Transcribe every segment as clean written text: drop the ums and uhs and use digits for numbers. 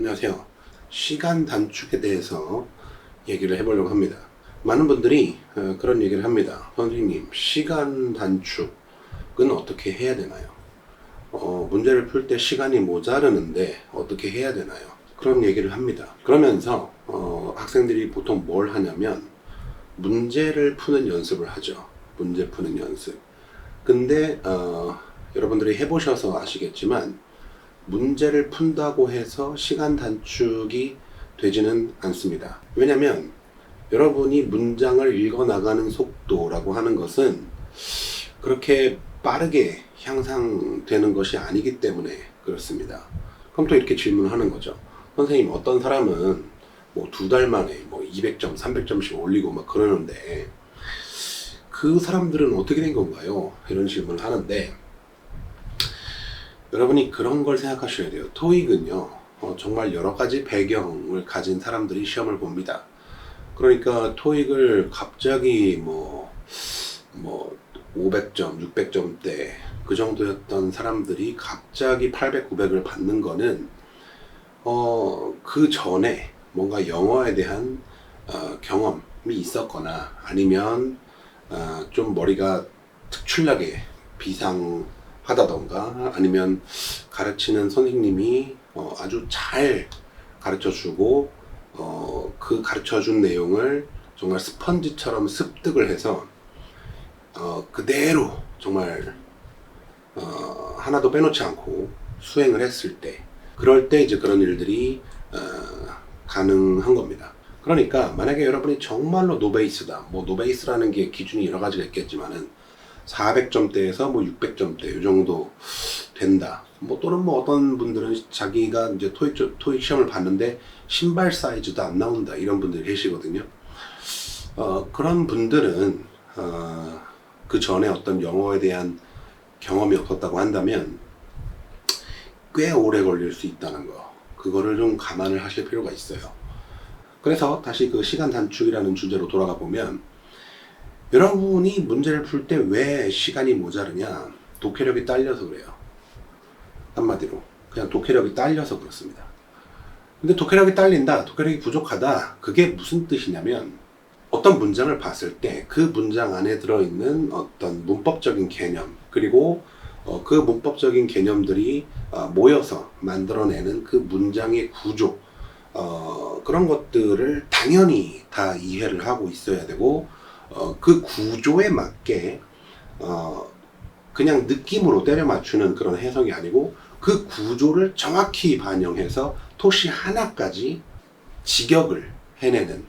안녕하세요. 시간 단축에 대해서 얘기를 해보려고 합니다. 많은 분들이 그런 얘기를 합니다. 선생님, 시간 단축은 어떻게 해야 되나요? 문제를 풀 때 시간이 모자르는데 어떻게 해야 되나요? 그런 얘기를 합니다. 그러면서 학생들이 보통 뭘 하냐면 문제를 푸는 연습을 하죠. 문제 푸는 연습. 근데 여러분들이 해보셔서 아시겠지만 문제를 푼다고 해서 시간 단축이 되지는 않습니다. 왜냐면 여러분이 문장을 읽어 나가는 속도라고 하는 것은 그렇게 빠르게 향상되는 것이 아니기 때문에 그렇습니다. 그럼 또 이렇게 질문하는 거죠. 선생님, 어떤 사람은 뭐 2달 만에 뭐 200점, 300점씩 올리고 막 그러는데 그 사람들은 어떻게 된 건가요? 이런 질문을 하는데 여러분이 그런 걸 생각하셔야 돼요. 토익은요, 정말 여러 가지 배경을 가진 사람들이 시험을 봅니다. 그러니까 토익을 갑자기 뭐 500점, 600점대 그 정도였던 사람들이 갑자기 800, 900을 받는 거는 그 전에 뭔가 영어에 대한 경험이 있었거나 아니면 좀 머리가 특출나게 비상하다던가 아니면 가르치는 선생님이 아주 잘 가르쳐주고 그 가르쳐준 내용을 정말 스펀지처럼 습득을 해서 그대로 정말 하나도 빼놓지 않고 수행을 했을 때, 그럴 때 이제 그런 일들이 가능한 겁니다. 그러니까 만약에 여러분이 정말로 노베이스다, 뭐 노베이스라는 게 기준이 여러 가지가 있겠지만은 400점대에서 뭐 600점대 이 정도 된다. 뭐 또는 뭐 어떤 분들은 자기가 이제 토익 시험을 봤는데 신발 사이즈도 안 나온다 이런 분들이 계시거든요. 그런 분들은 그 전에 어떤 영어에 대한 경험이 없었다고 한다면 꽤 오래 걸릴 수 있다는 거, 그거를 좀 감안을 하실 필요가 있어요. 그래서 다시 그 시간 단축이라는 주제로 돌아가 보면 여러분이 문제를 풀 때 왜 시간이 모자르냐? 독해력이 딸려서 그래요. 한마디로 그냥 독해력이 딸려서 그렇습니다. 근데 독해력이 딸린다, 독해력이 부족하다, 그게 무슨 뜻이냐면 어떤 문장을 봤을 때 그 문장 안에 들어있는 어떤 문법적인 개념, 그리고 그 문법적인 개념들이 모여서 만들어내는 그 문장의 구조, 그런 것들을 당연히 다 이해를 하고 있어야 되고 그 구조에 맞게 그냥 느낌으로 때려 맞추는 그런 해석이 아니고 그 구조를 정확히 반영해서 토시 하나까지 직역을 해내는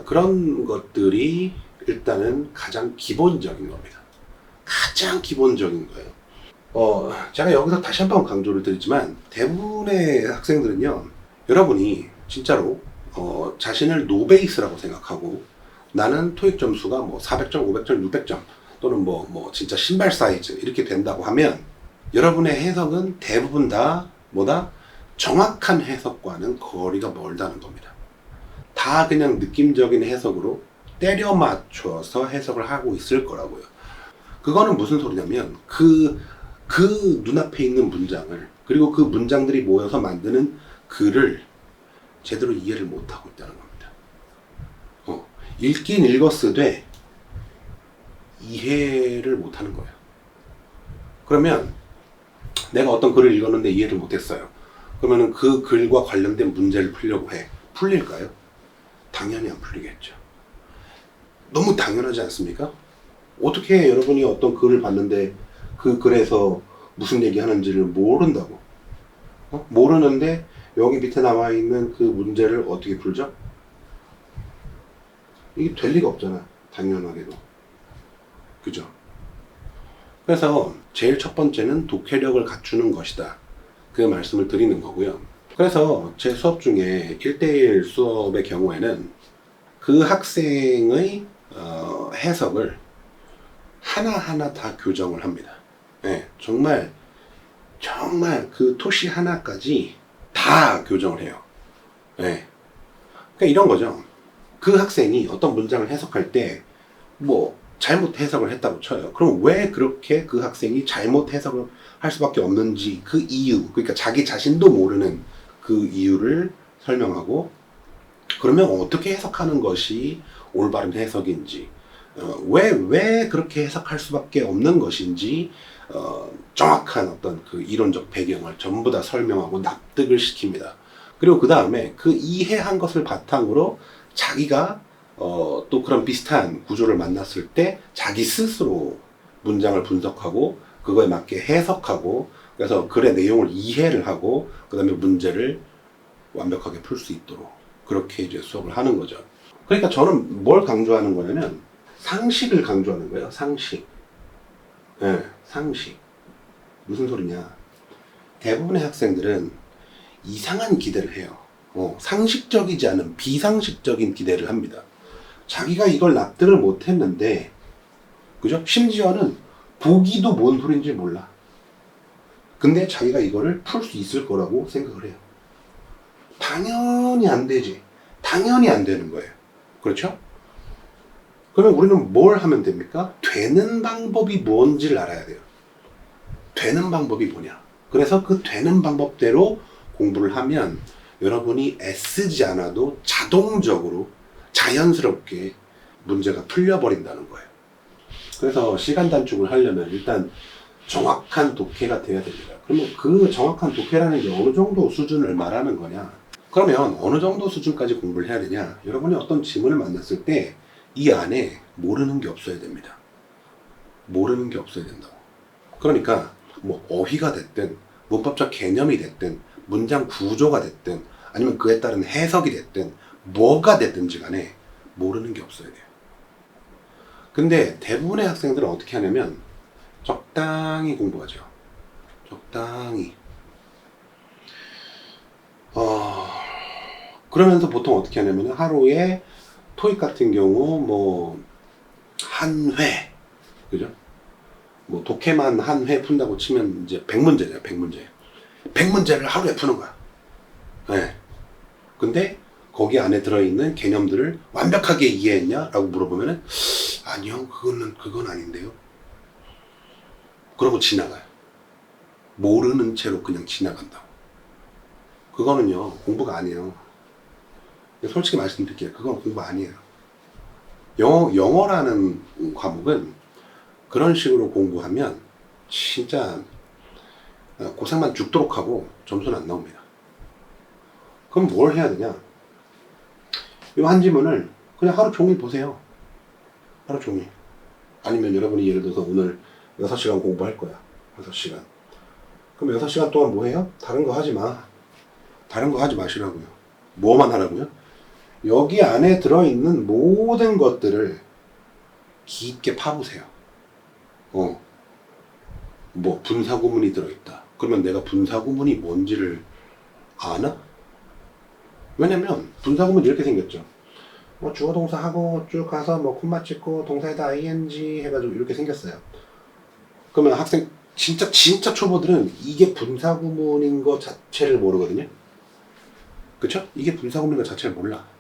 그런 것들이 일단은 가장 기본적인 겁니다. 가장 기본적인 거예요. 제가 여기서 다시 한번 강조를 드리지만 대부분의 학생들은요, 여러분이 진짜로 자신을 노베이스라고 생각하고 나는 토익 점수가 뭐 400점, 500점, 600점 또는 뭐 진짜 신발 사이즈 이렇게 된다고 하면 여러분의 해석은 대부분 다 뭐다? 정확한 해석과는 거리가 멀다는 겁니다. 다 그냥 느낌적인 해석으로 때려 맞춰서 해석을 하고 있을 거라고요. 그거는 무슨 소리냐면 그 눈앞에 있는 문장을, 그리고 그 문장들이 모여서 만드는 글을 제대로 이해를 못하고 있다는 겁니다. 읽긴 읽었으되 이해를 못하는 거예요. 그러면 내가 어떤 글을 읽었는데 이해를 못했어요. 그러면 그 글과 관련된 문제를 풀려고 해. 풀릴까요? 당연히 안 풀리겠죠. 너무 당연하지 않습니까? 어떻게 여러분이 어떤 글을 봤는데 그 글에서 무슨 얘기 하는지를 모른다고? 모르는데 여기 밑에 나와 있는 그 문제를 어떻게 풀죠? 이게 될 리가 없잖아, 당연하게도. 그죠? 그래서 제일 첫 번째는 독해력을 갖추는 것이다, 그 말씀을 드리는 거고요. 그래서 제 수업 중에 1대1 수업의 경우에는 그 학생의 해석을 하나하나 다 교정을 합니다. 네, 정말 그 토시 하나까지 다 교정을 해요. 네. 그러니까 이런 거죠. 그 학생이 어떤 문장을 해석할 때 뭐 잘못 해석을 했다고 쳐요. 그럼 왜 그렇게 그 학생이 잘못 해석을 할 수밖에 없는지 그 이유, 그러니까 자기 자신도 모르는 그 이유를 설명하고, 그러면 어떻게 해석하는 것이 올바른 해석인지, 왜 그렇게 해석할 수밖에 없는 것인지, 정확한 어떤 그 이론적 배경을 전부 다 설명하고 납득을 시킵니다. 그리고 그 다음에 그 이해한 것을 바탕으로 자기가 또 그런 비슷한 구조를 만났을 때 자기 스스로 문장을 분석하고 그거에 맞게 해석하고, 그래서 글의 내용을 이해를 하고 그 다음에 문제를 완벽하게 풀 수 있도록 그렇게 이제 수업을 하는 거죠. 그러니까 저는 뭘 강조하는 거냐면 상식을 강조하는 거예요. 상식. 네, 상식. 무슨 소리냐? 대부분의 학생들은 이상한 기대를 해요. 상식적이지 않은 비상식적인 기대를 합니다. 자기가 이걸 납득을 못했는데, 그죠? 심지어는 보기도 뭔 소린지 몰라. 근데 자기가 이거를 풀 수 있을 거라고 생각을 해요. 당연히 안 되지. 당연히 안 되는 거예요. 그렇죠? 그러면 우리는 뭘 하면 됩니까? 되는 방법이 뭔지를 알아야 돼요. 되는 방법이 뭐냐? 그래서 그 되는 방법대로 공부를 하면 여러분이 애쓰지 않아도 자동적으로 자연스럽게 문제가 풀려버린다는 거예요. 그래서 시간 단축을 하려면 일단 정확한 독해가 돼야 됩니다. 그러면 그 정확한 독해라는 게 어느 정도 수준을 말하는 거냐? 그러면 어느 정도 수준까지 공부를 해야 되냐? 여러분이 어떤 지문을 만났을 때 이 안에 모르는 게 없어야 됩니다. 모르는 게 없어야 된다고. 그러니까 뭐 어휘가 됐든 문법적 개념이 됐든 문장 구조가 됐든 아니면 그에 따른 해석이 됐든 뭐가 됐든지 간에 모르는 게 없어야 돼요. 근데 대부분의 학생들은 어떻게 하냐면 적당히 공부하죠. 적당히. 그러면서 보통 어떻게 하냐면 하루에 토익 같은 경우 뭐 한 회, 그죠? 뭐 독해만 한 회 푼다고 치면 이제 100문제잖아요. 100문제. 100문제를 하루에 푸는 거야. 네. 근데 거기 안에 들어있는 개념들을 완벽하게 이해했냐? 라고 물어보면은 아니요, 그건 아닌데요. 그러고 지나가요. 모르는 채로 그냥 지나간다고. 그거는요, 공부가 아니에요. 솔직히 말씀드릴게요. 그건 공부 아니에요. 영어라는 과목은 그런 식으로 공부하면 진짜 고생만 죽도록 하고 점수는 안 나옵니다. 그럼 뭘 해야 되냐? 이 한 지문을 그냥 하루 종일 보세요. 하루 종일. 아니면 여러분이 예를 들어서 오늘 6시간 공부할 거야. 6시간. 그럼 6시간 동안 뭐 해요? 다른 거 하지 마. 다른 거 하지 마시라고요. 뭐만 하라고요? 여기 안에 들어있는 모든 것들을 깊게 파보세요. 뭐 분사구문이 들어있다. 그러면 내가 분사구문이 뭔지를 아나? 왜냐면 분사구문이 이렇게 생겼죠. 뭐 주어 동사 하고 쭉 가서 뭐 콤마 찍고 동사에다 ing 해가지고 이렇게 생겼어요. 그러면 학생 진짜 초보들은 이게 분사구문인 거 자체를 모르거든요. 그쵸? 이게 분사구문인 거 자체를 몰라.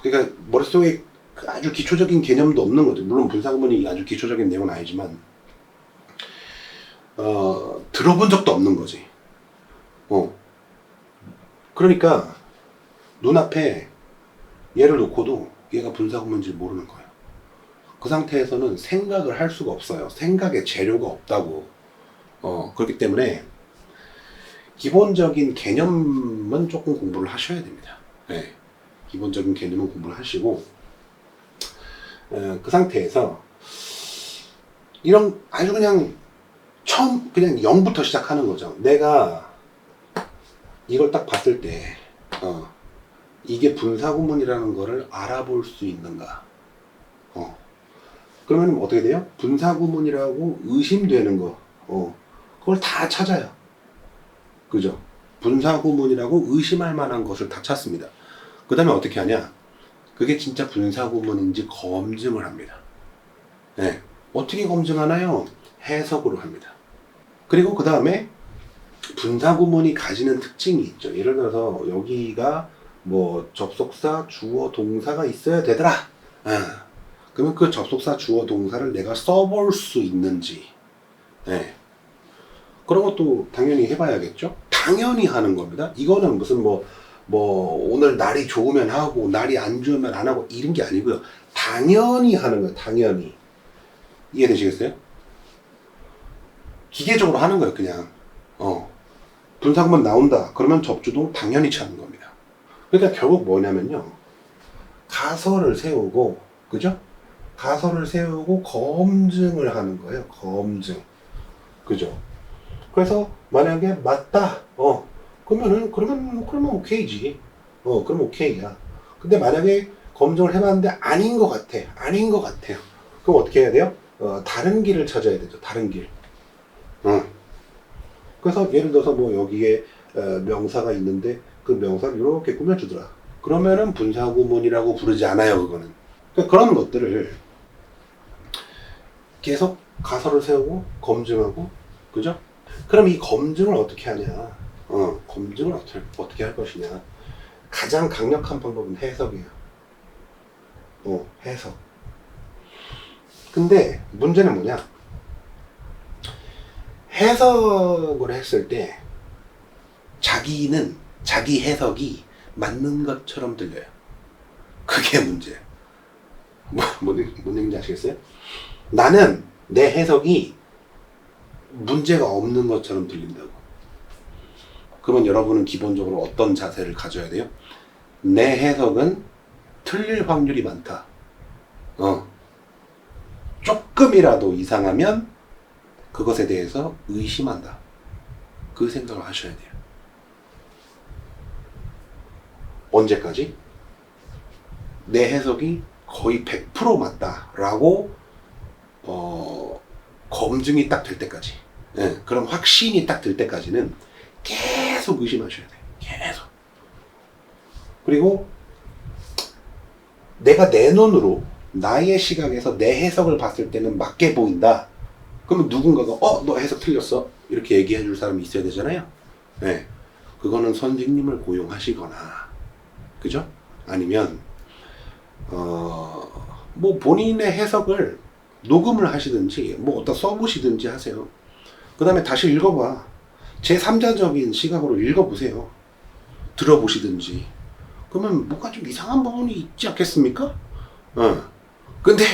그러니까 머릿속에 아주 기초적인 개념도 없는 거죠. 물론 분사구문이 아주 기초적인 내용은 아니지만 들어본 적도 없는 거지. 그러니까 눈앞에 얘를 놓고도 얘가 분사구문인지 모르는 거예요. 그 상태에서는 생각을 할 수가 없어요. 생각의 재료가 없다고. 그렇기 때문에 기본적인 개념은 조금 공부를 하셔야 됩니다. 네. 기본적인 개념은 공부를 하시고 그 상태에서 이런 아주 그냥 처음 그냥 0부터 시작하는 거죠. 내가 이걸 딱 봤을 때 이게 분사구문이라는 거를 알아볼 수 있는가? 그러면 어떻게 돼요? 분사구문이라고 의심되는 거 그걸 다 찾아요. 그죠? 분사구문이라고 의심할 만한 것을 다 찾습니다. 그 다음에 어떻게 하냐? 그게 진짜 분사구문인지 검증을 합니다. 네. 어떻게 검증하나요? 해석으로 합니다. 그리고 그 다음에 분사구문이 가지는 특징이 있죠. 예를 들어서 여기가 뭐 접속사, 주어, 동사가 있어야 되더라. 그러면 그 접속사, 주어, 동사를 내가 써볼 수 있는지. 네. 그런 것도 당연히 해봐야겠죠. 당연히 하는 겁니다. 이거는 무슨 오늘 날이 좋으면 하고 날이 안 좋으면 안 하고 이런 게 아니고요. 당연히 하는 거예요. 당연히. 이해되시겠어요? 기계적으로 하는 거예요. 그냥 분사구문 나온다 그러면 접주도 당연히 찾는 겁니다. 그러니까 결국 뭐냐면요, 가설을 세우고, 그죠? 가설을 세우고 검증을 하는 거예요. 검증. 그죠? 그래서 만약에 맞다 그러면 오케이지. 그럼 오케이야. 근데 만약에 검증을 해봤는데 아닌 것 같아요. 그럼 어떻게 해야 돼요? 다른 길을 찾아야 되죠. 다른 길. 그래서 예를 들어서 여기에 명사가 있는데 그 명사를 이렇게 꾸며주더라. 그러면은 분사구문이라고 부르지 않아요. 그거는. 그러니까 그런 것들을 계속 가설을 세우고 검증하고, 그죠? 그럼 이 검증을 어떻게 하냐? 검증을 어떻게 할 것이냐? 가장 강력한 방법은 해석이에요. 해석. 근데 문제는 뭐냐? 해석을 했을 때 자기 해석이 맞는 것처럼 들려요. 그게 문제예요. 뭔 얘기인지 아시겠어요? 나는 내 해석이 문제가 없는 것처럼 들린다고. 그러면 여러분은 기본적으로 어떤 자세를 가져야 돼요? 내 해석은 틀릴 확률이 많다. 조금이라도 이상하면 그것에 대해서 의심한다. 그 생각을 하셔야 돼요. 언제까지? 내 해석이 거의 100% 맞다라고 검증이 딱 될 때까지, 그럼 확신이 딱 들 때까지는 계속 의심하셔야 돼요. 계속. 그리고 내가 내 눈으로 나의 시각에서 내 해석을 봤을 때는 맞게 보인다. 그러면 누군가가 너 해석 틀렸어 이렇게 얘기해 줄 사람이 있어야 되잖아요. 그거는 선생님을 고용하시거나, 그죠? 아니면 본인의 해석을 녹음을 하시든지 어디다 써보시든지 하세요. 그 다음에 다시 읽어봐. 제3자적인 시각으로 읽어보세요. 들어보시든지. 그러면 뭔가 좀 이상한 부분이 있지 않겠습니까? 근데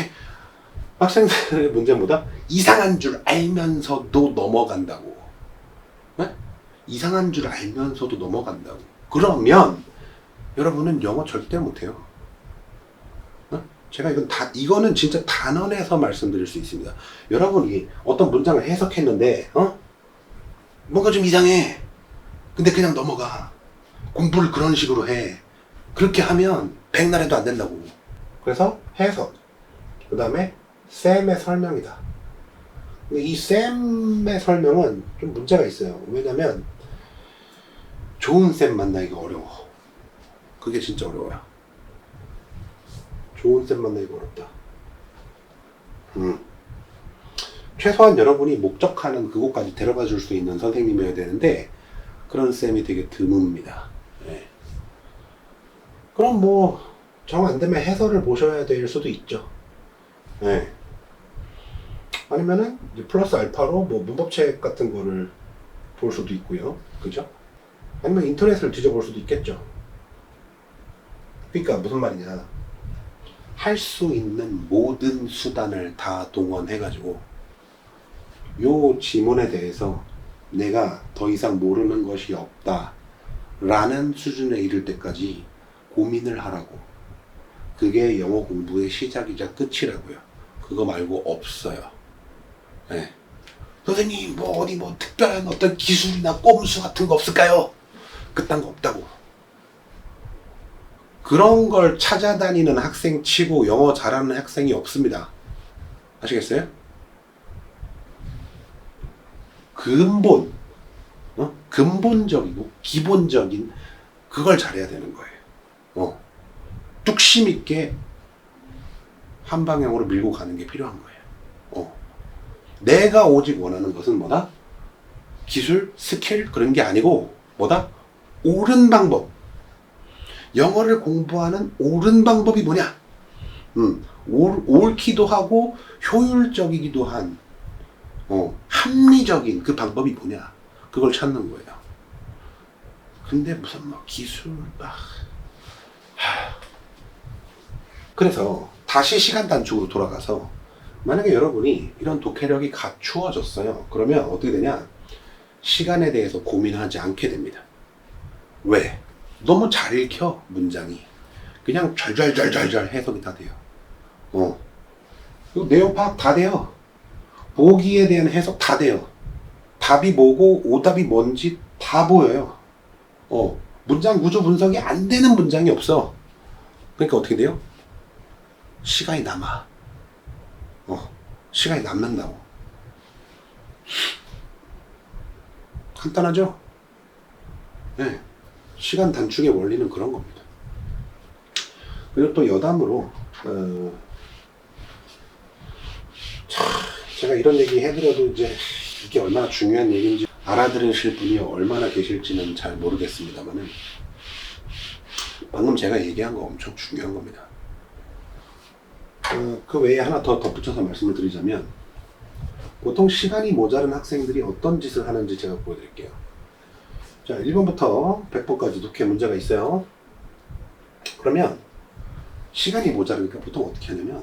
학생들의 문제는 뭐다? 이상한 줄 알면서도 넘어간다고. 이상한 줄 알면서도 넘어간다고. 그러면 여러분은 영어 절대 못해요. 제가 이거는 진짜 단언해서 말씀드릴 수 있습니다. 여러분이 어떤 문장을 해석했는데 뭔가 좀 이상해. 근데 그냥 넘어가. 공부를 그런 식으로 해. 그렇게 하면 백날에도 안 된다고. 그래서 해석, 그 다음에 쌤의 설명이다. 근데 이 쌤의 설명은 좀 문제가 있어요. 왜냐면 좋은 쌤 만나기가 어려워. 그게 진짜 어려워요. 좋은 쌤 만나기가 어렵다. 최소한 여러분이 목적하는 그곳까지 데려가 줄 수 있는 선생님이어야 되는데 그런 쌤이 되게 드뭅니다. 그럼 정 안 되면 해설을 보셔야 될 수도 있죠. 아니면은 플러스 알파로 문법책 같은 거를 볼 수도 있고요. 그죠? 아니면 인터넷을 뒤져볼 수도 있겠죠. 그러니까 무슨 말이냐, 할 수 있는 모든 수단을 다 동원해가지고 요 지문에 대해서 내가 더 이상 모르는 것이 없다 라는 수준에 이를 때까지 고민을 하라고. 그게 영어 공부의 시작이자 끝이라고요. 그거 말고 없어요. 선생님 어디 특별한 어떤 기술이나 꼼수 같은 거 없을까요? 그딴 거 없다고. 그런 걸 찾아다니는 학생 치고 영어 잘하는 학생이 없습니다. 아시겠어요? 근본적이고 기본적인 그걸 잘해야 되는 거예요. 뚝심 있게 한 방향으로 밀고 가는 게 필요한 거예요. 내가 오직 원하는 것은 뭐다? 기술, 스킬 그런 게 아니고 뭐다? 옳은 방법. 영어를 공부하는 옳은 방법이 뭐냐? 옳기도 하고 효율적이기도 한 합리적인 그 방법이 뭐냐, 그걸 찾는 거예요. 근데 무슨 뭐 기술 그래서 다시 시간 단축으로 돌아가서, 만약에 여러분이 이런 독해력이 갖추어졌어요. 그러면 어떻게 되냐, 시간에 대해서 고민하지 않게 됩니다. 왜? 너무 잘 읽혀, 문장이. 그냥 잘잘잘잘잘 해석이 다 돼요. 그리고 내용 파악 다 돼요. 보기에 대한 해석 다 돼요. 답이 뭐고 오답이 뭔지 다 보여요. 문장 구조 분석이 안 되는 문장이 없어. 그러니까 어떻게 돼요? 시간이 남아. 시간이 남는다고. 간단하죠? 네. 시간 단축의 원리는 그런 겁니다. 그리고 또 여담으로, 제가 이런 얘기 해드려도 이제 이게 얼마나 중요한 얘기인지 알아들으실 분이 얼마나 계실지는 잘 모르겠습니다만은, 방금 제가 얘기한 거 엄청 중요한 겁니다. 그 외에 하나 더 덧붙여서 말씀을 드리자면, 보통 시간이 모자른 학생들이 어떤 짓을 하는지 제가 보여드릴게요. 자, 1번부터 100번까지 독해 문제가 있어요. 그러면 시간이 모자르니까 보통 어떻게 하냐면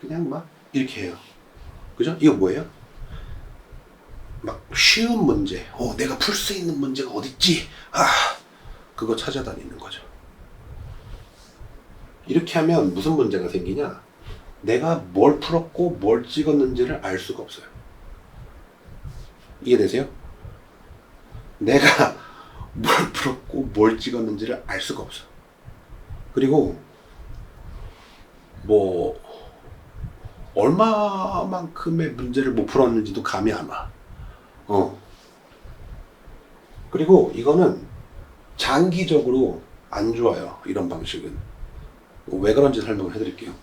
그냥 막 이렇게 해요. 그죠? 이거 뭐예요? 막 쉬운 문제, 내가 풀 수 있는 문제가 어딨지? 그거 찾아다니는 거죠. 이렇게 하면 무슨 문제가 생기냐? 내가 뭘 풀었고 뭘 찍었는지를 알 수가 없어요. 이해되세요? 내가 뭘 풀었고 뭘 찍었는지를 알 수가 없어. 그리고 뭐 얼마만큼의 문제를 못 풀었는지도 감이 안 와. 그리고 이거는 장기적으로 안 좋아요. 이런 방식은. 왜 그런지 설명을 해드릴게요.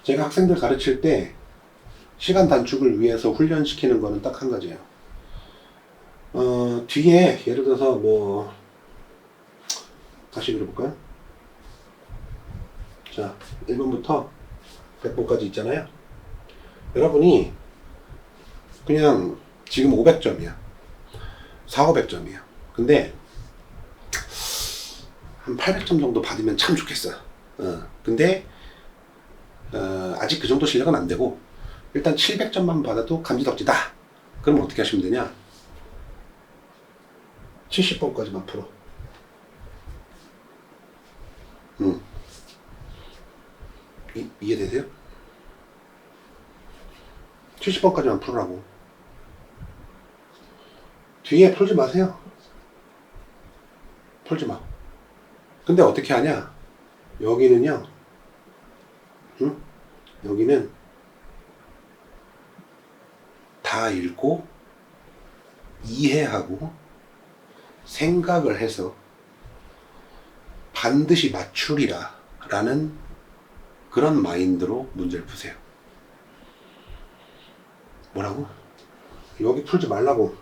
제가 학생들 가르칠 때 시간 단축을 위해서 훈련시키는 거는 딱 한 가지예요. 뒤에 예를 들어서 뭐 다시 그려볼까요? 자, 1번부터 100번까지 있잖아요. 여러분이 그냥 지금 500점이야. 4,500점이야. 근데 한 800점 정도 받으면 참 좋겠어. 근데 아직 그 정도 실력은 안 되고, 일단 700점만 받아도 감지덕지다. 그럼 어떻게 하시면 되냐? 70번까지만 풀어. 이해되세요? 70번까지만 풀으라고. 뒤에 풀지 마세요. 풀지 마. 근데 어떻게 하냐? 여기는요, 여기는 다 읽고 이해하고 생각을 해서 반드시 맞추리라 라는 그런 마인드로 문제를 푸세요. 뭐라고? 여기 풀지 말라고.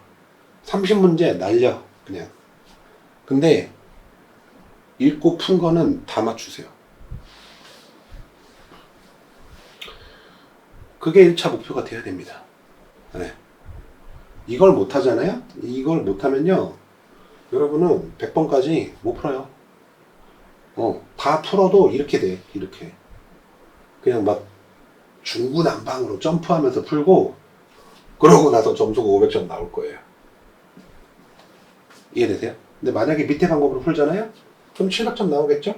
30문제 날려 그냥. 근데 읽고 푼 거는 다 맞추세요. 그게 1차 목표가 돼야 됩니다. 네. 이걸 못하잖아요? 이걸 못하면요, 여러분은 100번까지 못 풀어요. 다 풀어도 이렇게 돼. 이렇게 그냥 막 중구난방으로 점프하면서 풀고, 그러고 나서 점수가 500점 나올 거예요. 이해되세요? 근데 만약에 밑에 방법으로 풀잖아요? 그럼 700점 나오겠죠?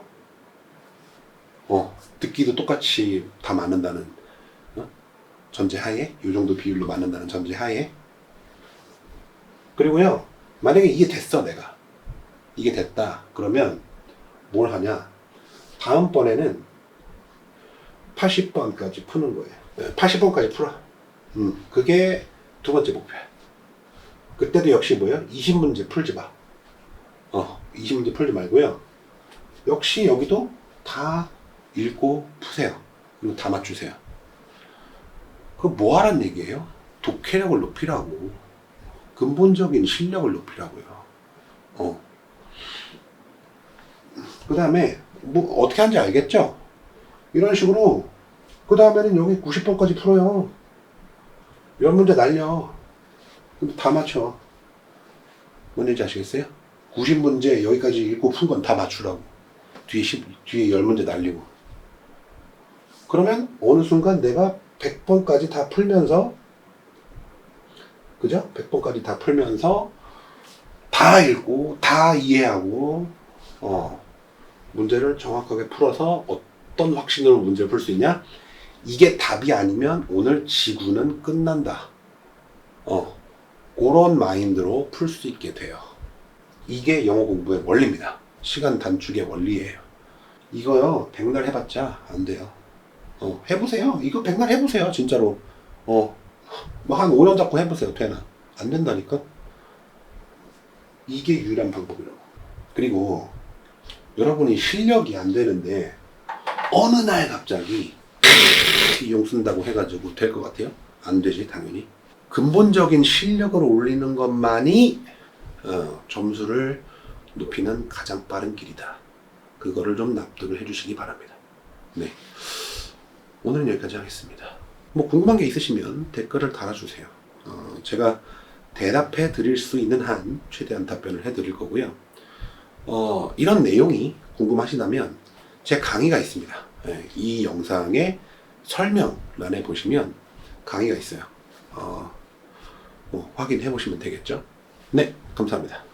듣기도 똑같이 다 맞는다는 전제하에, 이 정도 비율로 맞는다는 전제하에. 그리고요, 만약에 이게 됐어, 내가 이게 됐다 그러면 뭘 하냐, 다음번에는 80번까지 푸는 거예요. 80번까지 풀어. 그게 두 번째 목표야. 그때도 역시 뭐예요? 20문제 풀지 마. 20문제 풀지 말고요, 역시 여기도 다 읽고 푸세요. 그리고 다 맞추세요. 그거 뭐 하란 얘기예요? 독해력을 높이라고. 근본적인 실력을 높이라고요. 그 다음에 뭐 어떻게 하는지 알겠죠? 이런 식으로 그 다음에는 여기 90번까지 풀어요. 10문제 날려. 근데 다 맞춰. 뭔 얘기인지 아시겠어요? 90문제 여기까지 읽고 푼 건 다 맞추라고. 뒤에 10문제 날리고. 그러면 어느 순간 내가 100번까지 다 풀면서, 그죠? 100번까지 다 풀면서 다 읽고 다 이해하고 문제를 정확하게 풀어서 어떤 확신으로 문제를 풀 수 있냐? 이게 답이 아니면 오늘 지구는 끝난다. 그런 마인드로 풀 수 있게 돼요. 이게 영어 공부의 원리입니다. 시간 단축의 원리예요. 이거요, 백날 해봤자 안 돼요. 해보세요. 이거 백날 해보세요, 진짜로. 뭐 한 5년 잡고 해보세요. 되나? 안 된다니까? 이게 유일한 방법이라고. 그리고 여러분이 실력이 안 되는데 어느 날 갑자기 용 쓴다고 해가지고 될 것 같아요? 안 되지, 당연히. 근본적인 실력을 올리는 것만이 점수를 높이는 가장 빠른 길이다. 그거를 좀 납득을 해주시기 바랍니다. 네, 오늘은 여기까지 하겠습니다. 뭐 궁금한 게 있으시면 댓글을 달아주세요. 제가 대답해 드릴 수 있는 한 최대한 답변을 해 드릴 거고요. 이런 내용이 궁금하시다면 제 강의가 있습니다. 이 영상의 설명란에 보시면 강의가 있어요. 확인해 보시면 되겠죠. 네, 감사합니다.